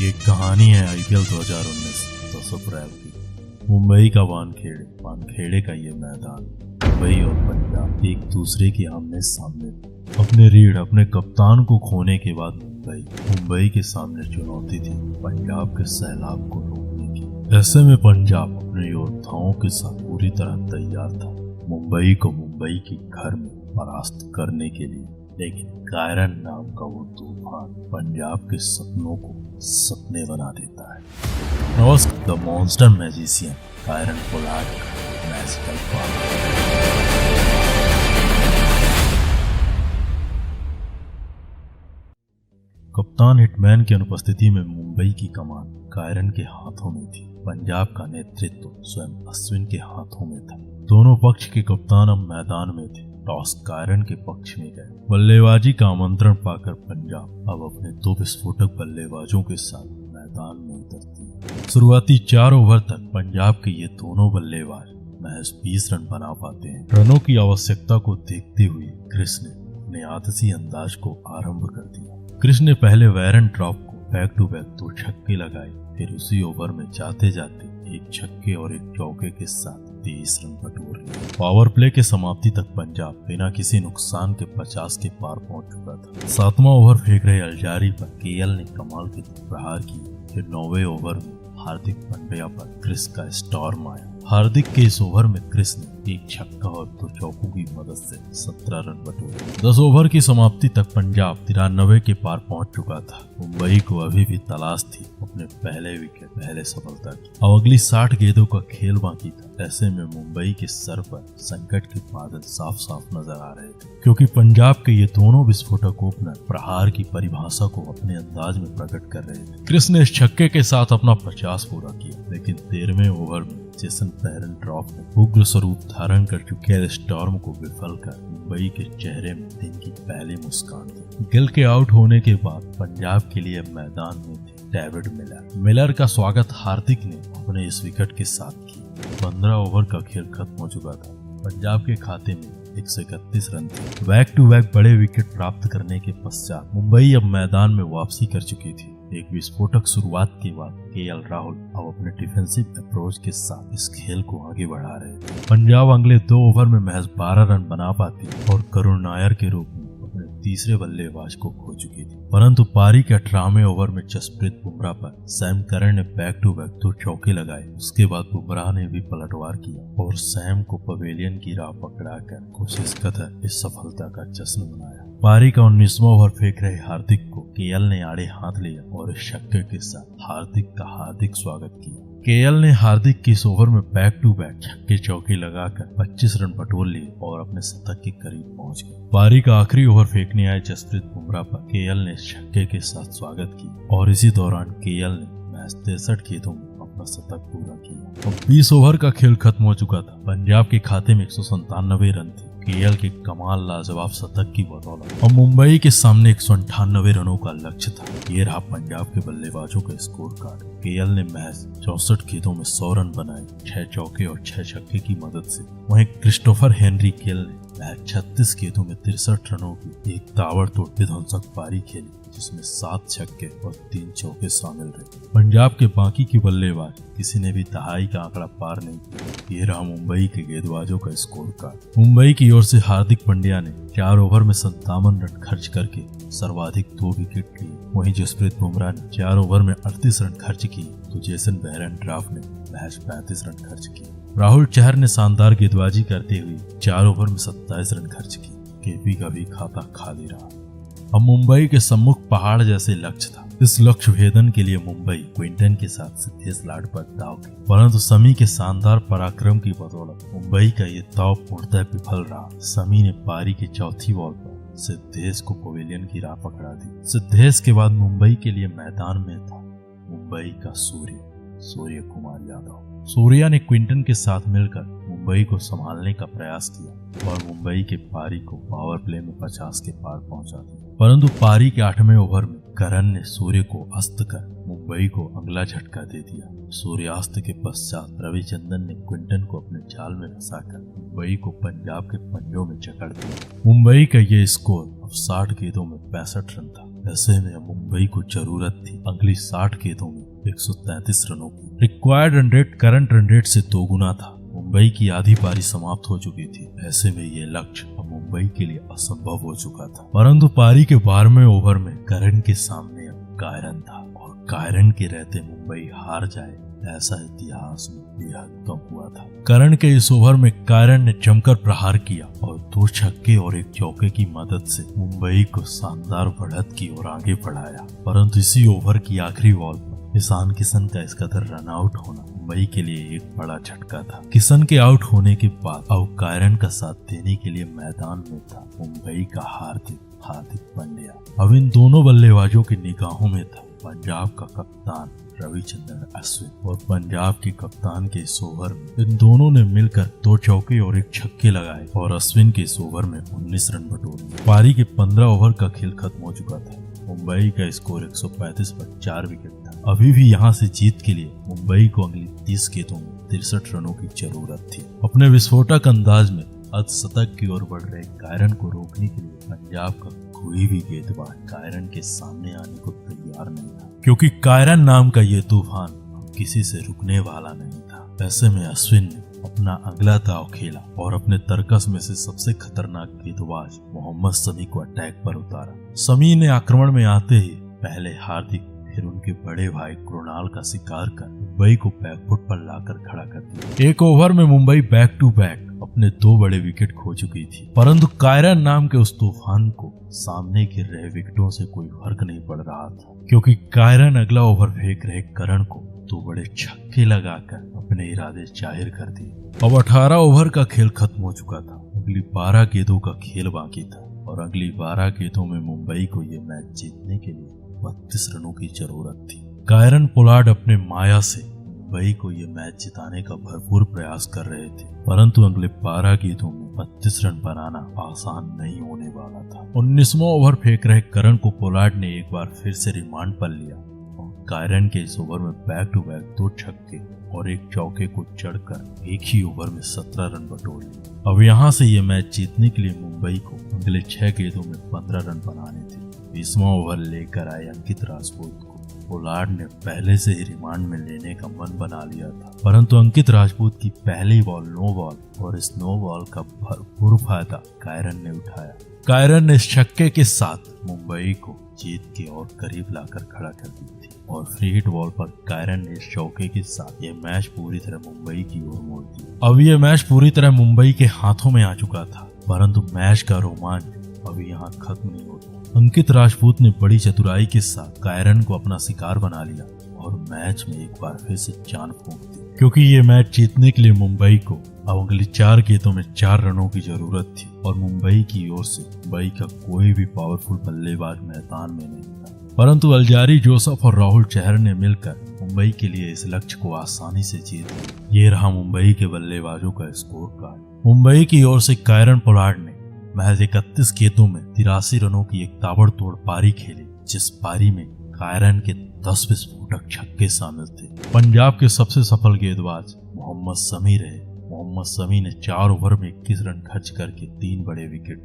ये कहानी है आईपीएल 2019 10 अप्रैल की। मुंबई का वानखेड़े का ये मैदान, मुंबई और पंजाब एक दूसरे के आमने सामने। अपने कप्तान को खोने के बाद मुंबई के सामने चुनौती थी पंजाब के सैलाब को रोकने की। ऐसे में पंजाब अपने योद्धाओं के साथ पूरी तरह तैयार था मुंबई को मुंबई के घर में परास्त करने के लिए। लेकिन कायरन नाम का वो तूफान पंजाब के सपनों को सपने बना देता है। नमस्कार, the monster magician Kieron Pollard का मैजिकल पावर। कप्तान हिटमैन की अनुपस्थिति में मुंबई की कमान कायरन के हाथों में थी। पंजाब का नेतृत्व स्वयं अश्विन के हाथों में था। दोनों पक्ष के कप्तान अब मैदान में थे। टॉस कायरन के पक्ष में गए। बल्लेबाजी का आमंत्रण पाकर पंजाब अब अपने 2 विस्फोटक बल्लेबाजों के साथ मैदान में उतरती है। शुरुआती 4 ओवर तक पंजाब के ये दोनों बल्लेबाज महज 20 रन बना पाते हैं। रनों की आवश्यकता को देखते हुए क्रिस ने अपने आदर्शी अंदाज को आरंभ कर दिया। क्रिस ने पहले वैरन ड्रॉप को बैक टू बैक 2 छक्के लगाए। फिर उसी ओवर में जाते जाते 1 छक्के और 1 चौके के साथ 23 रन बटोर लिए। पावर प्ले के समाप्ति तक पंजाब बिना किसी नुकसान के 50 के पार पहुंच चुका था। 7वां ओवर फेंक रहे अलजारी पर केएल ने कमाल के प्रहार किए। फिर 9वें ओवर में हार्दिक पांड्या पर क्रिस का स्टॉर्म आया। हार्दिक के इस ओवर में क्रिस ने 1 छक्का और 2 चौकों की मदद से 17 रन बटोरे। 10 ओवर की समाप्ति तक पंजाब 93 के पार पहुंच चुका था। मुंबई को अभी भी तलाश थी अपने पहले विकेट, पहले सफलता की। अब अगली 60 गेंदों का खेल बाकी था। ऐसे में मुंबई के सर पर संकट के बादल साफ साफ नजर आ रहे थे, क्योंकि पंजाब के ये दोनों विस्फोटक ओपनर प्रहार की परिभाषा को अपने अंदाज में प्रकट कर रहे थे। क्रिस ने इस छक्के के साथ अपना 50 पूरा किया, लेकिन 13वें ओवर में जेसन पेरन ड्रॉप में उग्र स्वरूप धारण कर चुके स्टॉर्म को विफल कर मुंबई के चेहरे में दिन की पहली मुस्कान दी। गिल के आउट होने के बाद पंजाब के लिए मैदान में थे डेविड मिलर का स्वागत हार्दिक ने अपने इस विकेट के साथ किया। 15 ओवर का खेल खत्म हो चुका था। पंजाब के खाते में 131 रन थे। बैक टू बैक बड़े विकेट प्राप्त करने के पश्चात मुंबई अब मैदान में वापसी कर चुकी थी। एक विस्फोटक शुरुआत के बाद केएल राहुल अब अपने डिफेंसिव अप्रोच के साथ इस खेल को आगे बढ़ा रहे थे। पंजाब अगले 2 ओवर में महज 12 रन बना पाती और करुण नायर के रूप में अपने तीसरे बल्लेबाज को खो चुकी थी। परंतु पारी के 18वें ओवर में जसप्रीत बुमराह पर सैम करन ने बैक टू बैक 2 चौके लगाए। उसके बाद बुमराह ने भी पलटवार किया और सैम को पवेलियन की राह पकड़ाकर कोशिश कदर इस सफलता का जश्न मनाया। पारी का 19वां ओवर फेंक रहे हार्दिक को केएल ने आड़े हाथ लिया और इस छक्के के साथ हार्दिक का हार्दिक स्वागत किया। केएल ने हार्दिक की इस ओवर में बैक टू बैक छक्के चौके लगाकर 25 रन बटोर लिए और अपने शतक के करीब पहुंच गए। पारी का आखिरी ओवर फेंकने आए जसप्रीत बुमराह पर केएल ने छक्के के साथ स्वागत किया और इसी दौरान केएल ने मैच 63 गेंदों में अपना शतक पूरा किया। और 20 ओवर का खेल खत्म हो चुका था। पंजाब के खाते में 197 रन थे केएल के कमाल लाजवाब शतक की बदौलत। और मुंबई के सामने 198 रनों का लक्ष्य था। ये रहा पंजाब के बल्लेबाजों का स्कोर कार्ड। केएल ने महज 64 गेंदों में 100 रन बनाए, 6 चौके और 6 छक्के की मदद से। वहीं क्रिस्टोफर हेनरी केल ने महज 36 गेंदों में 63 रनों की एक ताबड़तोड़ विध्वंसक पारी खेली, जिसमें 7 छक्के और 3 चौके शामिल रहे। पंजाब के बाकी के बल्लेबाज किसी ने भी दहाई का आंकड़ा पार नहीं किया। ये रहा मुंबई के गेंदबाजों का स्कोर कार्ड। मुंबई की ओर से हार्दिक पांड्या ने 4 ओवर में 57 रन खर्च करके सर्वाधिक 2 विकेट लिए। वहीं जसप्रीत बुमराह ने 4 ओवर में 38 रन खर्च किए तो जेसन बेरन ड्राफ ने महज 35 रन खर्च किए। राहुल चहर ने शानदार गेंदबाजी करते हुए 4 ओवर में 27 रन खर्च किए। केपी का भी खाता खाली रहा। अब मुंबई के सम्मुख पहाड़ जैसे लक्ष्य था। इस लक्ष्य भेदन के लिए मुंबई क्विंटन के साथ सिद्धेश लाड पर दाव की, परंतु समी के शानदार पराक्रम की बदौलत मुंबई का ये दाव पूर्णतः विफल रहा। समी ने पारी के चौथी बॉल पर सिद्धेश को पवेलियन की राह पकड़ा दी। सिद्धेश के बाद मुंबई के लिए मैदान में था मुंबई का सूर्य कुमार यादव। सूर्या ने क्विंटन के साथ मिलकर मुंबई को संभालने का प्रयास किया और मुंबई के पारी को पावर प्ले में 50 के पार पहुंचा दिया। परंतु पारी के 8वें ओवर में करन ने सूर्य को अस्त कर मुंबई को अगला झटका दे दिया। सूर्यास्त के पश्चात रविचंद्रन ने क्विंटन को अपने जाल में फंसाकर मुंबई को पंजाब के पंजों में जकड़ दिया। मुंबई का ये स्कोर अब 60 गेंदों में 65 रन था। ऐसे में मुंबई को जरूरत थी अगली 60 गेंदों में 133 रनों की। Required run rate current run rate से दोगुना था। मुंबई की आधी पारी समाप्त हो चुकी थी। ऐसे में ये लक्ष्य अब मुंबई के लिए असंभव हो चुका था। परंतु पारी के 12वें ओवर में करण के सामने अब कायरन था और कायरन के रहते मुंबई हार जाए ऐसा इतिहास में बेहद कम हुआ था। करण के इस ओवर में कायरन ने जमकर प्रहार किया और 2 छक्के और 1 चौके की मदद से मुंबई को शानदार बढ़त की ओर आगे बढ़ाया। परंतु इसी ओवर की आखिरी बॉल पर ईशान किशन का इस कदर रन आउट होना मुंबई के लिए एक बड़ा झटका था। किशन के आउट होने के बाद अब कायरन का साथ देने के लिए मैदान में था मुंबई का हार्दिक पांड्या। अब इन दोनों बल्लेबाजों की निगाहों में था पंजाब का कप्तान रविचंद्रन अश्विन और पंजाब के कप्तान के इस ओवर में इन दोनों ने मिलकर 2 चौके और 1 छक्के लगाए और अश्विन के इस ओवर में 19 रन बटोरे। पारी के 15 ओवर का खेल खत्म हो चुका था। मुंबई का स्कोर 135 पर 4 विकेट था। अभी भी यहां से जीत के लिए मुंबई को अगली 30 गेंदों में 63 रनों की जरूरत थी। अपने विस्फोटक अंदाज में अर्धशतक की ओर बढ़ रहे कायरन को रोकने के लिए पंजाब का कोई भी गेंदबाज कायरन के सामने आने को तैयार नहीं था, क्योंकि कायरन नाम का ये तूफान किसी से रुकने वाला नहीं था। ऐसे में अश्विन ने अपना अगला दांव खेला और अपने तर्कस में से सबसे खतरनाक गेंदबाज मोहम्मद शमी को अटैक पर उतारा। शमी ने आक्रमण में आते ही पहले हार्दिक फिर उनके बड़े भाई कृणाल का शिकार कर मुंबई को बैकफुट पर लाकर खड़ा कर दिया। एक ओवर में मुंबई बैक टू बैक अपने 2 बड़े विकेट खो चुकी थी, परंतु कायरन नाम के उस तूफान को सामने गिर रहे विकेटों से कोई फर्क नहीं पड़ रहा था, क्योंकि कायरन अगला ओवर फेंक रहे करण को 2 बड़े छक्के लगाकर अपने इरादे जाहिर कर दिए। अब 18 ओवर का खेल खत्म हो चुका था। अगली 12 गेंदों का खेल बाकी था और अगली 12 गेंदों में मुंबई को ये मैच जीतने के लिए 32 रनों की जरूरत थी। कायरन पोलार्ड अपने माया से मुंबई को ये मैच जिताने का भरपूर प्रयास कर रहे थे, परंतु अगले 12 गेंदों में 32 रन बनाना आसान नहीं होने वाला था। 19वां ओवर फेंक रहे करण को पोलार्ड ने एक बार फिर से रिमांड पर लिया और कायरन के इस ओवर में बैक टू बैक 2 छक्के और 1 चौके को चढ़कर एक ही ओवर में 17 रन बटोर लिए। अब यहाँ से ये मैच जीतने के लिए मुंबई को अगले 6 गेंदों में 15 रन बनाने थे। 20वां ओवर लेकर आए अंकित राजपूत को पोलार्ड ने पहले से ही रिमांड में लेने का मन बना लिया था, परंतु अंकित राजपूत की पहली बॉल नो बॉल और इस नो बॉल का भरपूर फायदा कायरन ने उठाया। कायरन ने इस छक्के के साथ मुंबई को जीत के और करीब लाकर खड़ा कर दी थी और फ्री हिट बॉल पर कायरन ने इस चौके के साथ ये मैच पूरी तरह मुंबई की ओर मोड़ दिया। अब ये मैच पूरी तरह मुंबई के हाथों में आ चुका था, परंतु मैच का रोमांच अभी यहाँ खत्म नहीं होता। अंकित राजपूत ने बड़ी चतुराई के साथ कायरन को अपना शिकार बना लिया और मैच में एक बार फिर से जान फूंक दी, क्योंकि ये मैच जीतने के लिए मुंबई को अब अगली 4 गेंदों में 4 रनों की जरूरत थी और मुंबई की ओर से मुंबई का कोई भी पावरफुल बल्लेबाज मैदान में नहीं था, परंतु अल्जारी जोसेफ और राहुल चहर ने मिलकर मुंबई के लिए इस लक्ष्य को आसानी से जीत लिया। ये रहा मुंबई के बल्लेबाजों का स्कोर कार्ड। मुंबई की ओर से कायरन पोलार्ड ने महज 31 गेंदों में 83 रनों की एक ताबड़तोड़ पारी खेली, जिस पारी में कायरन के 10 विस्फोटक छक्के शामिल थे। पंजाब के सबसे सफल गेंदबाज मोहम्मद शमी रहे। मोहम्मद शमी ने 4 ओवर में 21 रन खर्च करके 3 बड़े विकेट